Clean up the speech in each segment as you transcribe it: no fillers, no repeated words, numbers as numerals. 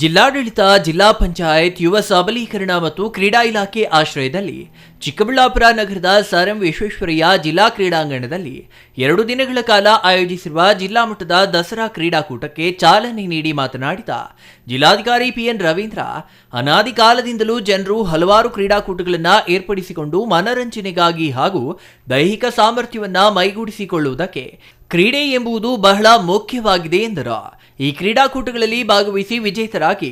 ಜಿಲ್ಲಾಡಳಿತ, ಜಿಲ್ಲಾ ಪಂಚಾಯತ್, ಯುವ ಸಬಲೀಕರಣ ಮತ್ತು ಕ್ರೀಡಾ ಇಲಾಖೆ ಆಶ್ರಯದಲ್ಲಿ ಚಿಕ್ಕಬಳ್ಳಾಪುರ ನಗರದ ಸರ್ ಎಂ ವಿಶ್ವೇಶ್ವರಯ್ಯ ಜಿಲ್ಲಾ ಕ್ರೀಡಾಂಗಣದಲ್ಲಿ 2 ದಿನಗಳ ಕಾಲ ಆಯೋಜಿಸಿರುವ ಜಿಲ್ಲಾ ಮಟ್ಟದ ದಸರಾ ಕ್ರೀಡಾಕೂಟಕ್ಕೆ ಚಾಲನೆ ನೀಡಿ ಮಾತನಾಡಿದ ಜಿಲ್ಲಾಧಿಕಾರಿ ಪಿಎನ್ ರವೀಂದ್ರ, ಅನಾದಿ ಕಾಲದಿಂದಲೂ ಜನರು ಹಲವಾರು ಕ್ರೀಡಾಕೂಟಗಳನ್ನು ಏರ್ಪಡಿಸಿಕೊಂಡು ಮನರಂಜನೆಗಾಗಿ ಹಾಗೂ ದೈಹಿಕ ಸಾಮರ್ಥ್ಯವನ್ನು ಮೈಗೂಡಿಸಿಕೊಳ್ಳುವುದಕ್ಕೆ ಕ್ರೀಡೆ ಎಂಬುದು ಬಹಳ ಮುಖ್ಯವಾಗಿದೆ ಎಂದರು. ಈ ಕ್ರೀಡಾಕೂಟಗಳಲ್ಲಿ ಭಾಗವಹಿಸಿ ವಿಜೇತರಾಗಿ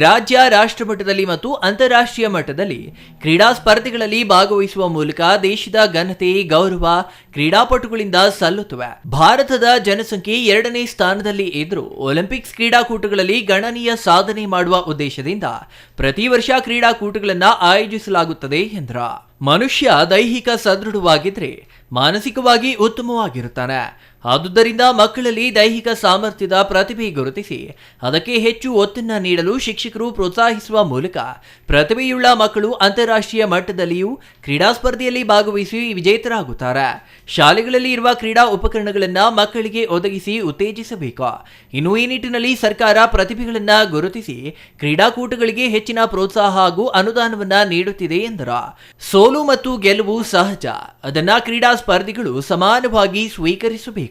ರಾಜ್ಯ, ರಾಷ್ಟ್ರ ಮಟ್ಟದಲ್ಲಿ ಮತ್ತು ಅಂತಾರಾಷ್ಟ್ರೀಯ ಮಟ್ಟದಲ್ಲಿ ಕ್ರೀಡಾ ಸ್ಪರ್ಧೆಗಳಲ್ಲಿ ಭಾಗವಹಿಸುವ ಮೂಲಕ ದೇಶದ ಘನತೆ, ಗೌರವ ಕ್ರೀಡಾಪಟುಗಳಿಂದ ಸಲ್ಲುತ್ತವೆ. ಭಾರತದ ಜನಸಂಖ್ಯೆ 2ನೇ ಸ್ಥಾನದಲ್ಲಿ ಇದ್ದರೂ ಒಲಿಂಪಿಕ್ಸ್ ಕ್ರೀಡಾಕೂಟಗಳಲ್ಲಿ ಗಣನೀಯ ಸಾಧನೆ ಮಾಡುವ ಉದ್ದೇಶದಿಂದ ಪ್ರತಿ ವರ್ಷ ಕ್ರೀಡಾಕೂಟಗಳನ್ನು ಆಯೋಜಿಸಲಾಗುತ್ತದೆ ಎಂದರು. ಮನುಷ್ಯ ದೈಹಿಕ ಸದೃಢವಾಗಿದ್ರೆ ಮಾನಸಿಕವಾಗಿ ಉತ್ತಮವಾಗಿರುತ್ತಾನೆ. ಆದುದರಿಂದ ಮಕ್ಕಳಲ್ಲಿ ದೈಹಿಕ ಸಾಮರ್ಥ್ಯದ ಪ್ರತಿಭೆ ಗುರುತಿಸಿ ಅದಕ್ಕೆ ಹೆಚ್ಚು ಒತ್ತನ್ನು ನೀಡಲು ಶಿಕ್ಷಕರು ಪ್ರೋತ್ಸಾಹಿಸುವ ಮೂಲಕ ಪ್ರತಿಭೆಯುಳ್ಳ ಮಕ್ಕಳು ಅಂತಾರಾಷ್ಟ್ರೀಯ ಮಟ್ಟದಲ್ಲಿಯೂ ಕ್ರೀಡಾ ಸ್ಪರ್ಧೆಯಲ್ಲಿ ಭಾಗವಹಿಸಿ ವಿಜೇತರಾಗುತ್ತಾರೆ. ಶಾಲೆಗಳಲ್ಲಿ ಇರುವ ಕ್ರೀಡಾ ಉಪಕರಣಗಳನ್ನು ಮಕ್ಕಳಿಗೆ ಒದಗಿಸಿ ಉತ್ತೇಜಿಸಬೇಕು. ಇನ್ನು ಈ ನಿಟ್ಟಿನಲ್ಲಿ ಸರ್ಕಾರ ಪ್ರತಿಭೆಗಳನ್ನು ಗುರುತಿಸಿ ಕ್ರೀಡಾಕೂಟಗಳಿಗೆ ಹೆಚ್ಚಿನ ಪ್ರೋತ್ಸಾಹ ಹಾಗೂ ಅನುದಾನವನ್ನು ನೀಡುತ್ತಿದೆ ಎಂದರು. ಸೋಲು ಮತ್ತು ಗೆಲುವು ಸಹಜ, ಅದನ್ನ ಕ್ರೀಡಾ ಸ್ಪರ್ಧಿಗಳು ಸಮಾನವಾಗಿ ಸ್ವೀಕರಿಸಬೇಕು.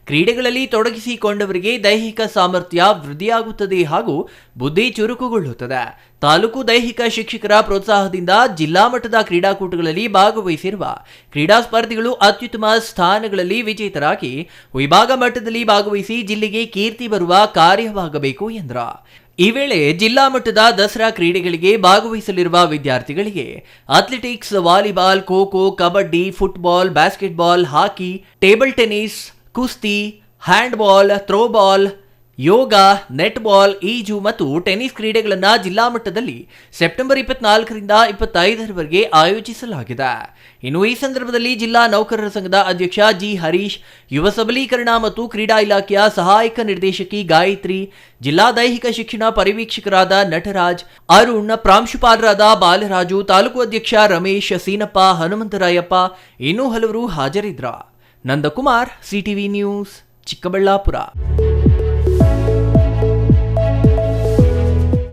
ಕ್ರೀಡೆಗಳಲ್ಲಿ ತೊಡಗಿಸಿಕೊಂಡವರಿಗೆ ದೈಹಿಕ ಸಾಮರ್ಥ್ಯ ವೃದ್ಧಿಯಾಗುತ್ತದೆ ಹಾಗೂ ಬುದ್ಧಿ ಚುರುಕುಗೊಳ್ಳುತ್ತದೆ. ತಾಲೂಕು ದೈಹಿಕ ಶಿಕ್ಷಕರ ಪ್ರೋತ್ಸಾಹದಿಂದ ಜಿಲ್ಲಾ ಮಟ್ಟದ ಕ್ರೀಡಾಕೂಟಗಳಲ್ಲಿ ಭಾಗವಹಿಸಿರುವ ಕ್ರೀಡಾ ಸ್ಪರ್ಧಿಗಳು ಅತ್ಯುತ್ತಮ ಸ್ಥಾನಗಳಲ್ಲಿ ವಿಜೇತರಾಗಿ ವಿಭಾಗ ಮಟ್ಟದಲ್ಲಿ ಭಾಗವಹಿಸಿ ಜಿಲ್ಲೆಗೆ ಕೀರ್ತಿ ಬರುವ ಕಾರ್ಯವಾಗಬೇಕು ಎಂದರು. ಈ ವೇಳೆ ಜಿಲ್ಲಾ ಮಟ್ಟದ ದಸರಾ ಕ್ರೀಡೆಗಳಿಗೆ ಭಾಗವಹಿಸಲಿರುವ ವಿದ್ಯಾರ್ಥಿಗಳಿಗೆ athletics, volleyball, kho kho, kabaddi, football, basketball, hockey, table tennis, ಕುಸ್ತಿ, ಹ್ಯಾಂಡ್ಬಾಲ್, ಥ್ರೋಬಾಲ್, ಯೋಗ, ನೆಟ್ಬಾಲ್, ಈಜು ಮತ್ತು ಟೆನ್ನಿಸ್ ಕ್ರೀಡೆಗಳನ್ನು ಜಿಲ್ಲಾ ಮಟ್ಟದಲ್ಲಿ ಸೆಪ್ಟೆಂಬರ್ 24ರಿಂದ 25ರವರೆಗೆ ಆಯೋಜಿಸಲಾಗಿದೆ. ಇನ್ನು ಈ ಸಂದರ್ಭದಲ್ಲಿ ಜಿಲ್ಲಾ ನೌಕರರ ಸಂಘದ ಅಧ್ಯಕ್ಷ ಜಿ ಹರೀಶ್, ಯುವ ಸಬಲೀಕರಣ ಮತ್ತು ಕ್ರೀಡಾ ಇಲಾಖೆಯ ಸಹಾಯಕ ನಿರ್ದೇಶಕಿ ಗಾಯತ್ರಿ, ಜಿಲ್ಲಾ ದೈಹಿಕ ಶಿಕ್ಷಣ ಪರಿವೀಕ್ಷಕರಾದ ನಟರಾಜ್, ಅರುಣ್, ಪ್ರಾಂಶುಪಾಲರಾದ ಬಾಲರಾಜು, ತಾಲೂಕು ಅಧ್ಯಕ್ಷ ರಮೇಶ್, ಸೀನಪ್ಪ, ಹನುಮಂತರಾಯಪ್ಪ ಇನ್ನೂ ಹಲವರು ಹಾಜರಿದ್ದರು. Nandakumar, CTV news, Chikkaballapur.